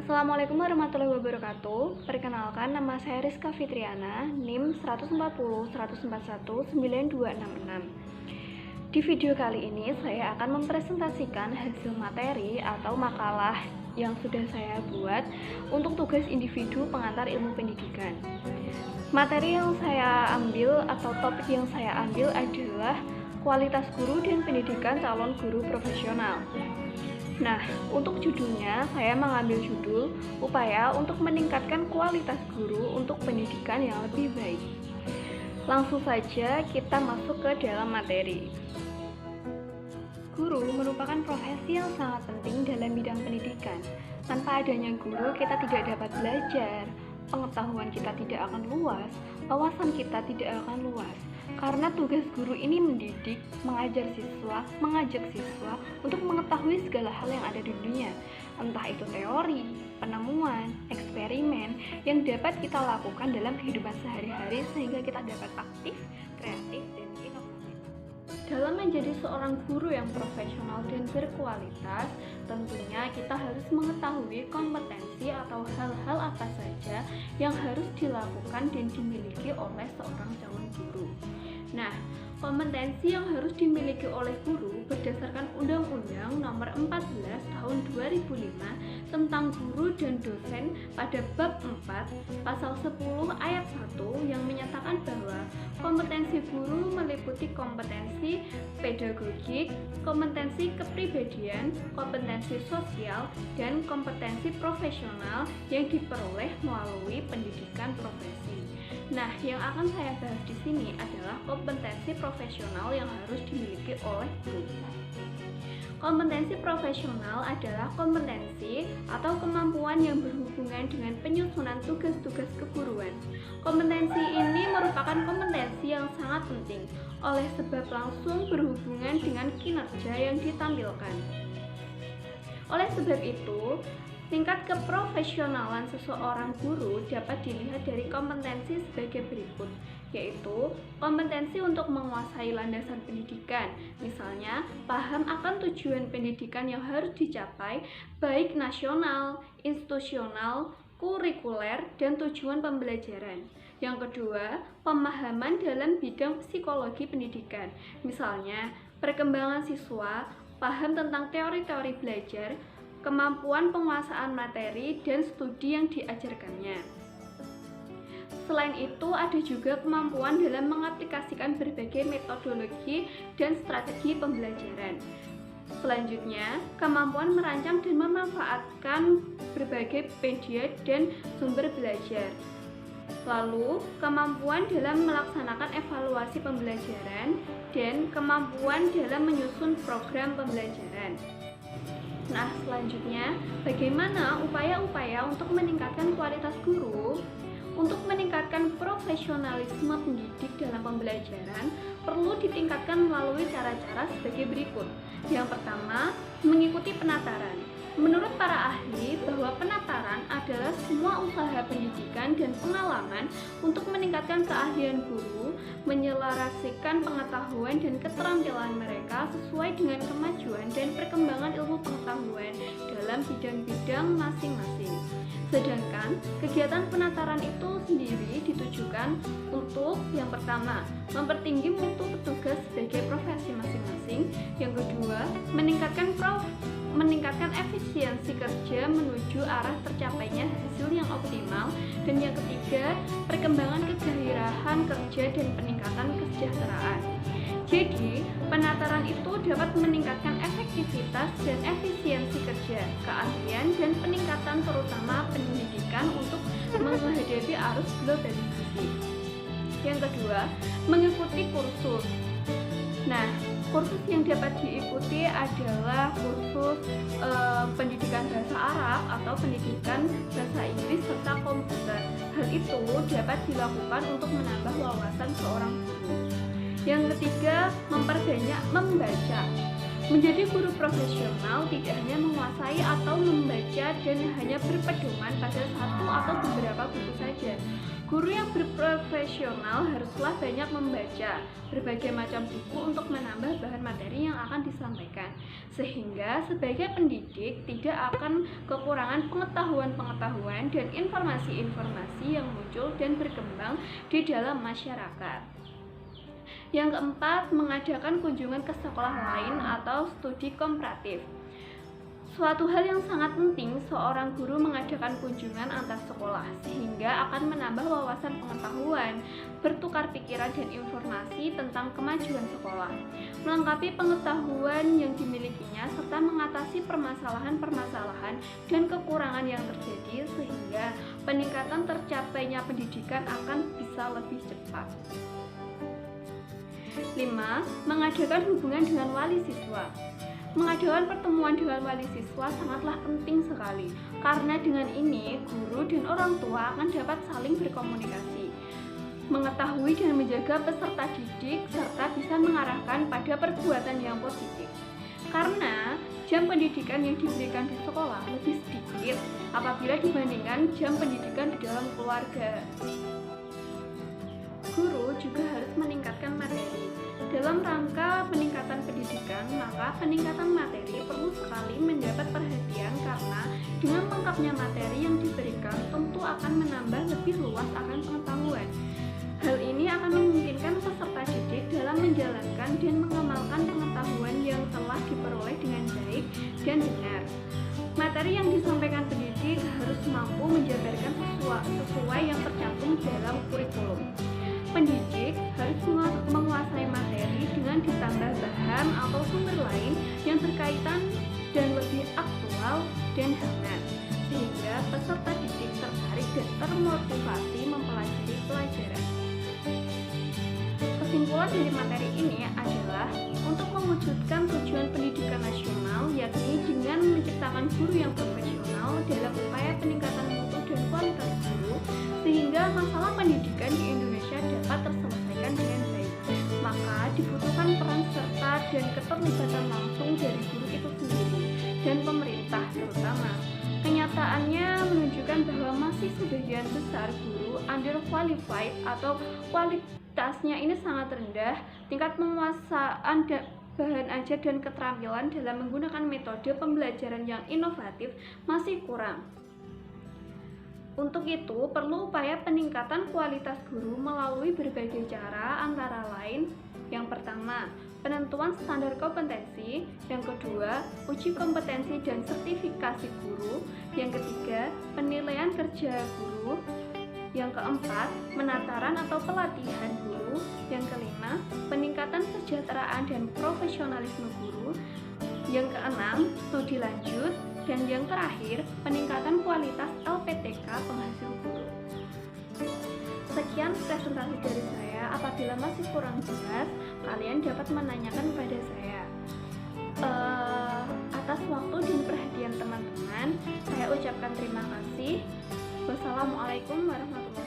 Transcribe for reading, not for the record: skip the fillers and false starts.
Assalamualaikum warahmatullahi wabarakatuh. Perkenalkan, nama saya Rizka Fitriana, NIM 140141926. Di video kali ini saya akan mempresentasikan hasil materi atau makalah yang sudah saya buat untuk tugas individu pengantar ilmu pendidikan. Materi yang saya ambil atau topik yang saya ambil adalah kualitas guru dan pendidikan calon guru profesional. Nah, untuk judulnya saya mengambil judul upaya untuk meningkatkan kualitas guru untuk pendidikan yang lebih baik. Langsung saja kita masuk ke dalam materi. Guru merupakan profesi yang sangat penting dalam bidang pendidikan. Tanpa adanya guru, kita tidak dapat belajar, pengetahuan kita tidak akan luas, wawasan kita tidak akan luas. Karena tugas guru ini mendidik, mengajak siswa untuk mengetahui segala hal yang ada di dunia, entah itu teori, penemuan, eksperimen yang dapat kita lakukan dalam kehidupan sehari-hari sehingga kita dapat aktif, kreatif, dan inovatif. Dalam menjadi seorang guru yang profesional dan berkualitas, tentunya kita harus mengetahui kompetensi atau hal-hal apa saja yang harus dilakukan dan dimiliki oleh seorang calon guru. Nah, kompetensi yang harus dimiliki oleh guru berdasarkan Undang-Undang Nomor 14 Tahun 2005 tentang guru dan dosen pada bab 4 pasal 10 ayat 1 yang menyatakan bahwa kompetensi guru meliputi kompetensi pedagogik, kompetensi kepribadian, kompetensi sosial, dan kompetensi profesional yang diperoleh melalui pendidikan profesi. Nah, yang akan saya bahas di sini adalah kompetensi profesional yang harus dimiliki oleh guru. Kompetensi profesional adalah kompetensi atau kemampuan yang berhubungan dengan penyusunan tugas-tugas keguruan. Kompetensi ini merupakan kompetensi yang sangat penting oleh sebab langsung berhubungan dengan kinerja yang ditampilkan. Oleh sebab itu, tingkat keprofesionalan seseorang guru dapat dilihat dari kompetensi sebagai berikut, yaitu kompetensi untuk menguasai landasan pendidikan, misalnya paham akan tujuan pendidikan yang harus dicapai, baik nasional, institusional, kurikuler, dan tujuan pembelajaran. Yang kedua, pemahaman dalam bidang psikologi pendidikan, misalnya perkembangan siswa, paham tentang teori-teori belajar, kemampuan penguasaan materi, dan studi yang diajarkannya. Selain itu, ada juga kemampuan dalam mengaplikasikan berbagai metodologi dan strategi pembelajaran. Selanjutnya, kemampuan merancang dan memanfaatkan berbagai media dan sumber belajar. Lalu, kemampuan dalam melaksanakan evaluasi pembelajaran dan kemampuan dalam menyusun program pembelajaran. Nah, selanjutnya, bagaimana upaya-upaya untuk meningkatkan kualitas guru? Untuk meningkatkan profesionalisme pendidik dalam pembelajaran, perlu ditingkatkan melalui cara-cara sebagai berikut. Yang pertama, mengikuti penataran. Menurut para ahli, bahwa penataran adalah semua usaha pendidikan dan pengalaman untuk meningkatkan keahlian guru, menyelaraskan pengetahuan dan keterampilan mereka sesuai dengan kemajuan dan perkembangan ilmu pengetahuan dalam bidang-bidang masing-masing. Sedangkan kegiatan penataran itu sendiri ditujukan untuk yang pertama, mempertinggi mutu petugas sebagai profesi masing-masing. Yang kedua, meningkatkan efisiensi kerja menuju arah tercapainya hasil yang optimal. Dan yang ketiga, perkembangan kegairahan kerja dan peningkatan kesejahteraan. Jadi, penataran itu dapat meningkatkan efektivitas dan efisiensi kerja, keahlian, dan peningkatan terutama pendidikan untuk menghadapi arus globalisasi. Yang kedua, mengikuti kursus. Nah, kursus yang dapat diikuti adalah kursus pendidikan bahasa Arab atau pendidikan bahasa Inggris serta komputer. Hal itu dapat dilakukan untuk menambah wawasan seorang guru. Yang ketiga, memperbanyak membaca. Menjadi guru profesional tidak hanya menguasai atau membaca dan hanya berpedoman pada satu atau beberapa buku saja. Guru yang berprofesional haruslah banyak membaca berbagai macam buku untuk menambah bahan materi yang akan disampaikan, sehingga sebagai pendidik tidak akan kekurangan pengetahuan-pengetahuan dan informasi-informasi yang muncul dan berkembang di dalam masyarakat. Yang keempat, mengadakan kunjungan ke sekolah lain atau studi komparatif. Suatu hal yang sangat penting, seorang guru mengadakan kunjungan antar sekolah sehingga akan menambah wawasan pengetahuan, bertukar pikiran dan informasi tentang kemajuan sekolah, melengkapi pengetahuan yang dimilikinya serta mengatasi permasalahan-permasalahan dan kekurangan yang terjadi sehingga peningkatan tercapainya pendidikan akan bisa lebih cepat. 5. Mengadakan hubungan dengan wali siswa. Mengadakan pertemuan dengan wali siswa sangatlah penting sekali, karena dengan ini guru dan orang tua akan dapat saling berkomunikasi, mengetahui dan menjaga peserta didik, serta bisa mengarahkan pada perbuatan yang positif. Karena jam pendidikan yang diberikan di sekolah lebih sedikit apabila dibandingkan jam pendidikan di dalam keluarga. Guru juga harus meningkatkan materi. Dalam rangka peningkatan pendidikan, maka peningkatan materi perlu sekali mendapat perhatian karena dengan lengkapnya materi yang diberikan tentu akan menambah lebih luas akan pengetahuan. Hal ini akan memungkinkan peserta didik dalam menjalankan dan mengamalkan pengetahuan yang telah diperoleh dengan baik dan benar. Materi yang disampaikan pendidik harus mampu menjabarkan sesuai yang tercantum dalam kurikulum. Pendidik harus menguasai materi dengan ditambah bahan atau sumber lain yang berkaitan dan lebih aktual dan hangat, sehingga peserta didik tertarik dan termotivasi mempelajari pelajaran. Kesimpulan dari materi ini adalah untuk mewujudkan tujuan pendidikan nasional, yakni dengan menciptakan guru yang profesional dalam upaya peningkatan mutu dan kualitas guru, sehingga masalah pendidikan di Indonesia dapat terselesaikan dengan baik. Maka dibutuhkan peran serta dan keterlibatan langsung dari guru itu sendiri dan pemerintah terutama. Kenyataannya menunjukkan bahwa masih sebagian besar guru underqualified atau kualitasnya ini sangat rendah, tingkat penguasaan bahan ajar dan keterampilan dalam menggunakan metode pembelajaran yang inovatif masih kurang. Untuk itu, perlu upaya peningkatan kualitas guru melalui berbagai cara, antara lain: yang pertama, penentuan standar kompetensi; yang kedua, uji kompetensi dan sertifikasi guru; yang ketiga, penilaian kerja guru; yang keempat, penataran atau pelatihan guru; yang kelima, peningkatan kesejahteraan dan profesionalisme guru; yang keenam, studi lanjut; dan yang terakhir, peningkatan kualitas LPTK penghasil guru. Sekian presentasi dari saya. Apabila masih kurang jelas, kalian dapat menanyakan kepada saya. Atas waktu dan perhatian teman-teman, saya ucapkan terima kasih. Wassalamualaikum warahmatullahi wabarakatuh.